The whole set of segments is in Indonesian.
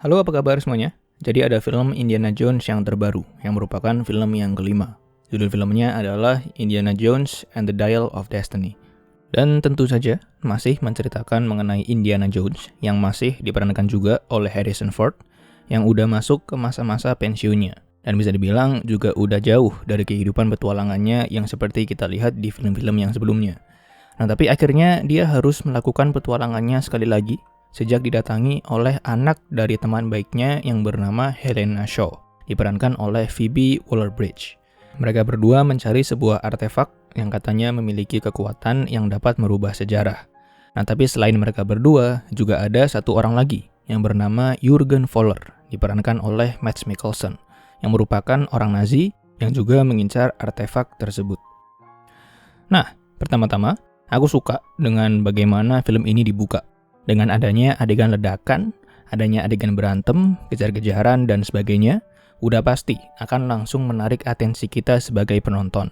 Halo, apa kabar semuanya? Jadi ada film Indiana Jones yang terbaru, yang merupakan film yang kelima. Judul filmnya adalah Indiana Jones and the Dial of Destiny. Dan tentu saja masih menceritakan mengenai Indiana Jones yang masih diperankan juga oleh Harrison Ford yang udah masuk ke masa-masa pensiunnya. Dan bisa dibilang juga udah jauh dari kehidupan petualangannya yang seperti kita lihat di film-film yang sebelumnya. Nah, tapi akhirnya dia harus melakukan petualangannya sekali lagi sejak didatangi oleh anak dari teman baiknya yang bernama Helena Shaw, diperankan oleh Phoebe Waller-Bridge. Mereka berdua mencari sebuah artefak yang katanya memiliki kekuatan yang dapat merubah sejarah. Nah, tapi selain mereka berdua, juga ada satu orang lagi yang bernama Jurgen Voller, diperankan oleh Mads Mikkelsen, yang merupakan orang Nazi yang juga mengincar artefak tersebut. Nah, pertama-tama, aku suka dengan bagaimana film ini dibuka. Dengan adanya adegan ledakan, adanya adegan berantem, kejar-kejaran, dan sebagainya, udah pasti akan langsung menarik atensi kita sebagai penonton.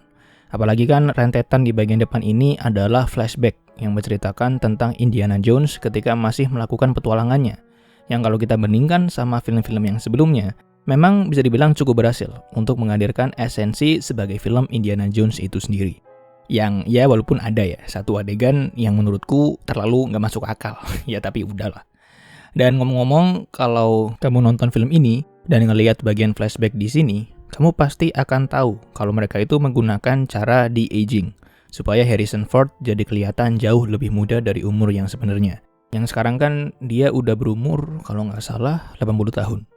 Apalagi kan rentetan di bagian depan ini adalah flashback yang menceritakan tentang Indiana Jones ketika masih melakukan petualangannya. Yang kalau kita bandingkan sama film-film yang sebelumnya, memang bisa dibilang cukup berhasil untuk menghadirkan esensi sebagai film Indiana Jones itu sendiri. Yang ya walaupun ada ya satu adegan yang menurutku terlalu nggak masuk akal. Ya tapi udahlah. Dan ngomong-ngomong, kalau kamu nonton film ini dan ngelihat bagian flashback di sini, kamu pasti akan tahu kalau mereka itu menggunakan cara de-aging supaya Harrison Ford jadi kelihatan jauh lebih muda dari umur yang sebenarnya. Yang sekarang kan dia udah berumur kalau nggak salah 80 tahun.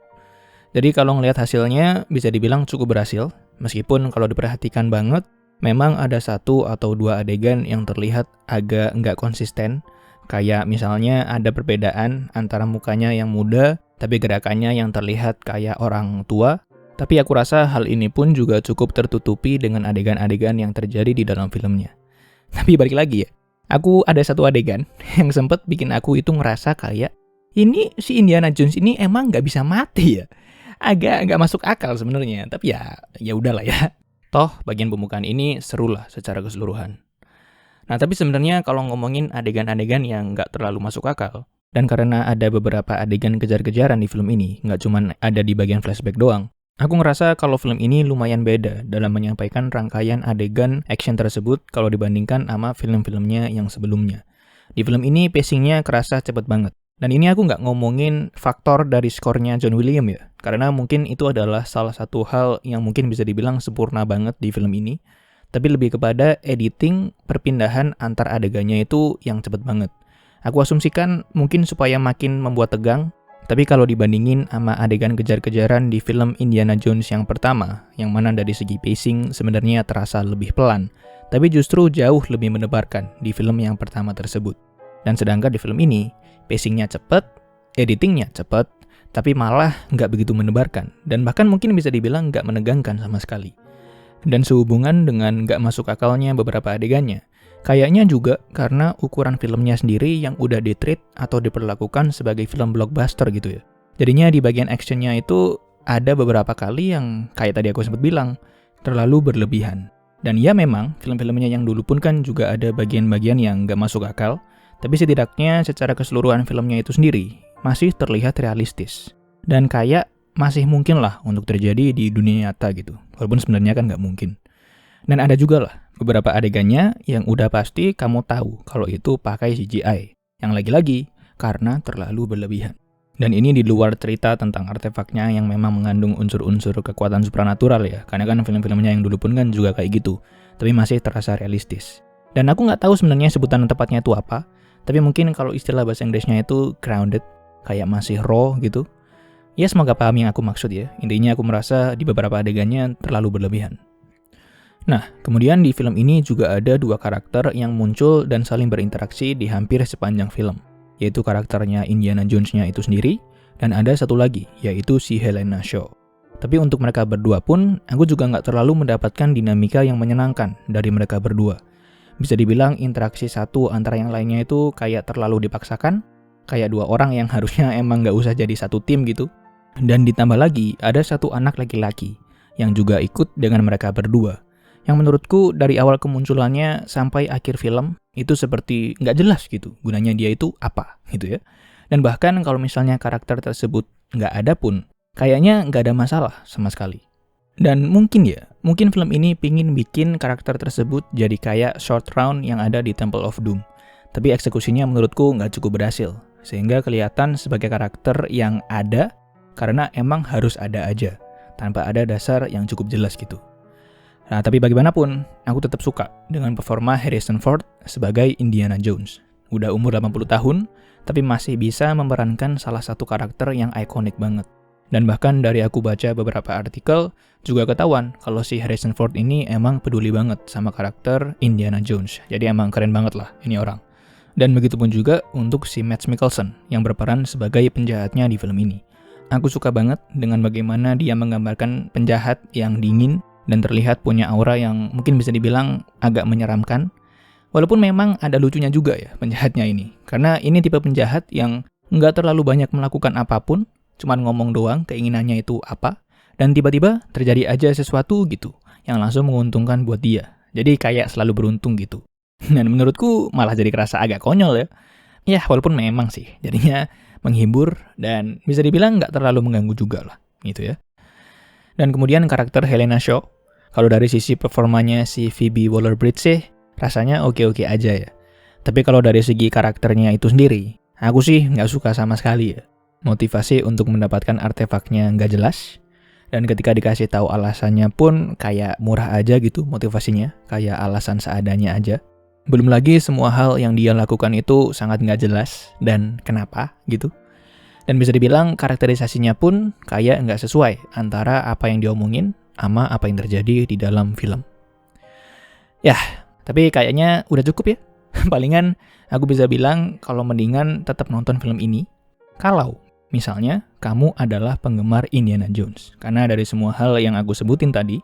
Jadi kalau ngelihat hasilnya bisa dibilang cukup berhasil, meskipun kalau diperhatikan banget memang ada satu atau dua adegan yang terlihat agak nggak konsisten, kayak misalnya ada perbedaan antara mukanya yang muda, tapi gerakannya yang terlihat kayak orang tua. Tapi aku rasa hal ini pun juga cukup tertutupi dengan adegan-adegan yang terjadi di dalam filmnya. Tapi balik lagi ya, aku ada satu adegan yang sempet bikin aku itu ngerasa kayak, ini si Indiana Jones ini emang nggak bisa mati ya? Agak nggak masuk akal sebenarnya, tapi ya udahlah ya. Toh, bagian pembukaan ini seru lah secara keseluruhan. Nah, tapi sebenarnya kalau ngomongin adegan-adegan yang nggak terlalu masuk akal, dan karena ada beberapa adegan kejar-kejaran di film ini, nggak cuma ada di bagian flashback doang, aku ngerasa kalau film ini lumayan beda dalam menyampaikan rangkaian adegan action tersebut kalau dibandingkan sama film-filmnya yang sebelumnya. Di film ini pacingnya kerasa cepet banget. Dan ini aku nggak ngomongin faktor dari skornya John Williams ya, karena mungkin itu adalah salah satu hal yang mungkin bisa dibilang sempurna banget di film ini, tapi lebih kepada editing perpindahan antar adegannya itu yang cepet banget. Aku asumsikan mungkin supaya makin membuat tegang, tapi kalau dibandingin sama adegan kejar-kejaran di film Indiana Jones yang pertama, yang mana dari segi pacing sebenarnya terasa lebih pelan, tapi justru jauh lebih mendebarkan di film yang pertama tersebut. Dan sedangkan di film ini, pacingnya cepet, editingnya cepet, tapi malah nggak begitu mendebarkan, dan bahkan mungkin bisa dibilang nggak menegangkan sama sekali. Dan sehubungan dengan nggak masuk akalnya beberapa adegannya, kayaknya juga karena ukuran filmnya sendiri yang udah ditreat atau diperlakukan sebagai film blockbuster gitu ya. Jadinya di bagian actionnya itu ada beberapa kali yang kayak tadi aku sempat bilang, terlalu berlebihan. Dan ya memang, film-filmnya yang dulu pun kan juga ada bagian-bagian yang nggak masuk akal, tapi setidaknya secara keseluruhan filmnya itu sendiri masih terlihat realistis. Dan kayak masih mungkin lah untuk terjadi di dunia nyata gitu. Walaupun sebenarnya kan nggak mungkin. Dan ada juga lah beberapa adegannya yang udah pasti kamu tahu kalau itu pakai CGI. Yang lagi-lagi karena terlalu berlebihan. Dan ini di luar cerita tentang artefaknya yang memang mengandung unsur-unsur kekuatan supranatural ya. Karena kan film-filmnya yang dulu pun kan juga kayak gitu. Tapi masih terasa realistis. Dan aku nggak tahu sebenarnya sebutan tepatnya itu apa. Tapi mungkin kalau istilah bahasa Inggrisnya itu grounded, kayak masih raw gitu. Ya semoga paham yang aku maksud ya. Intinya aku merasa di beberapa adegannya terlalu berlebihan. Nah, kemudian di film ini juga ada dua karakter yang muncul dan saling berinteraksi di hampir sepanjang film. Yaitu karakternya Indiana Jones-nya itu sendiri, dan ada satu lagi, yaitu si Helena Shaw. Tapi untuk mereka berdua pun, aku juga nggak terlalu mendapatkan dinamika yang menyenangkan dari mereka berdua. Bisa dibilang interaksi satu antara yang lainnya itu kayak terlalu dipaksakan, kayak dua orang yang harusnya emang nggak usah jadi satu tim gitu. Dan ditambah lagi, ada satu anak laki-laki yang juga ikut dengan mereka berdua. Yang menurutku dari awal kemunculannya sampai akhir film, itu seperti nggak jelas gitu gunanya dia itu apa gitu ya. Dan bahkan kalau misalnya karakter tersebut nggak ada pun, kayaknya nggak ada masalah sama sekali. Dan mungkin film ini pingin bikin karakter tersebut jadi kayak short round yang ada di Temple of Doom. Tapi eksekusinya menurutku nggak cukup berhasil, sehingga kelihatan sebagai karakter yang ada karena emang harus ada aja, tanpa ada dasar yang cukup jelas gitu. Nah, tapi bagaimanapun, aku tetap suka dengan performa Harrison Ford sebagai Indiana Jones. Udah umur 80 tahun, tapi masih bisa memerankan salah satu karakter yang ikonik banget. Dan bahkan dari aku baca beberapa artikel, juga ketahuan kalau si Harrison Ford ini emang peduli banget sama karakter Indiana Jones. Jadi emang keren banget lah ini orang. Dan begitupun juga untuk si Mads Mikkelsen yang berperan sebagai penjahatnya di film ini. Aku suka banget dengan bagaimana dia menggambarkan penjahat yang dingin dan terlihat punya aura yang mungkin bisa dibilang agak menyeramkan. Walaupun memang ada lucunya juga ya penjahatnya ini. Karena ini tipe penjahat yang nggak terlalu banyak melakukan apapun, cuman ngomong doang keinginannya itu apa, dan tiba-tiba terjadi aja sesuatu gitu yang langsung menguntungkan buat dia. Jadi kayak selalu beruntung gitu. Dan menurutku malah jadi kerasa agak konyol ya. Ya walaupun memang sih jadinya menghibur dan bisa dibilang nggak terlalu mengganggu juga lah gitu ya. Dan kemudian karakter Helena Shaw, kalau dari sisi performanya si Phoebe Waller-Bridge sih rasanya oke-oke aja ya. Tapi kalau dari segi karakternya itu sendiri, aku sih nggak suka sama sekali ya. Motivasi untuk mendapatkan artefaknya nggak jelas, dan ketika dikasih tahu alasannya pun kayak murah aja gitu motivasinya, kayak alasan seadanya aja. Belum lagi semua hal yang dia lakukan itu sangat nggak jelas dan kenapa gitu. Dan bisa dibilang karakterisasinya pun kayak nggak sesuai antara apa yang diomongin sama apa yang terjadi di dalam film. Ya, tapi kayaknya udah cukup ya. Palingan aku bisa bilang kalau mendingan tetap nonton film ini kalau misalnya kamu adalah penggemar Indiana Jones. Karena dari semua hal yang aku sebutin tadi,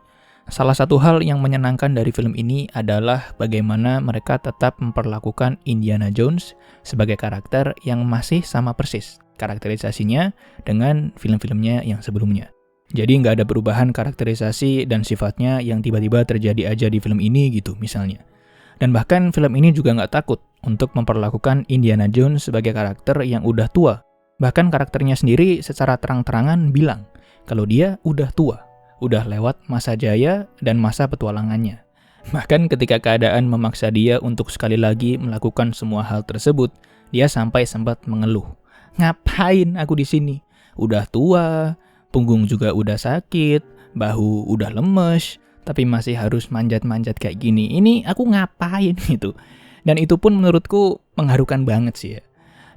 salah satu hal yang menyenangkan dari film ini adalah bagaimana mereka tetap memperlakukan Indiana Jones sebagai karakter yang masih sama persis karakterisasinya dengan film-filmnya yang sebelumnya. Jadi nggak ada perubahan karakterisasi dan sifatnya yang tiba-tiba terjadi aja di film ini gitu misalnya. Dan bahkan film ini juga nggak takut untuk memperlakukan Indiana Jones sebagai karakter yang udah tua. Bahkan karakternya sendiri secara terang-terangan bilang kalau dia udah tua. Udah lewat masa jaya dan masa petualangannya. Bahkan ketika keadaan memaksa dia untuk sekali lagi melakukan semua hal tersebut, dia sampai sempat mengeluh. Ngapain aku di sini? Udah tua, punggung juga udah sakit, bahu udah lemes, tapi masih harus manjat-manjat kayak gini. Ini aku ngapain gitu. Dan itu pun menurutku mengharukan banget sih ya.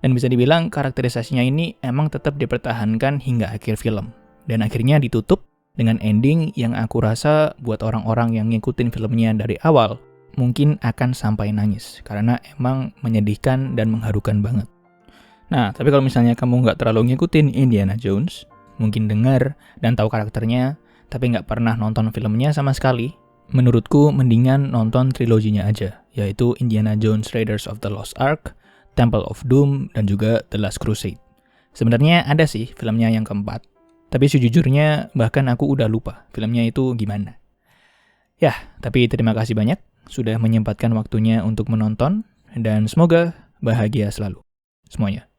Dan bisa dibilang karakterisasinya ini emang tetap dipertahankan hingga akhir film. Dan akhirnya ditutup dengan ending yang aku rasa buat orang-orang yang ngikutin filmnya dari awal mungkin akan sampai nangis karena emang menyedihkan dan mengharukan banget. Nah, tapi kalau misalnya kamu nggak terlalu ngikutin Indiana Jones, mungkin dengar dan tahu karakternya, tapi nggak pernah nonton filmnya sama sekali, menurutku mendingan nonton triloginya aja, yaitu Indiana Jones Raiders of the Lost Ark, Temple of Doom, dan juga The Last Crusade. Sebenarnya ada sih filmnya yang keempat, tapi sejujurnya bahkan aku udah lupa filmnya itu gimana. Ya, tapi terima kasih banyak sudah menyempatkan waktunya untuk menonton dan semoga bahagia selalu semuanya.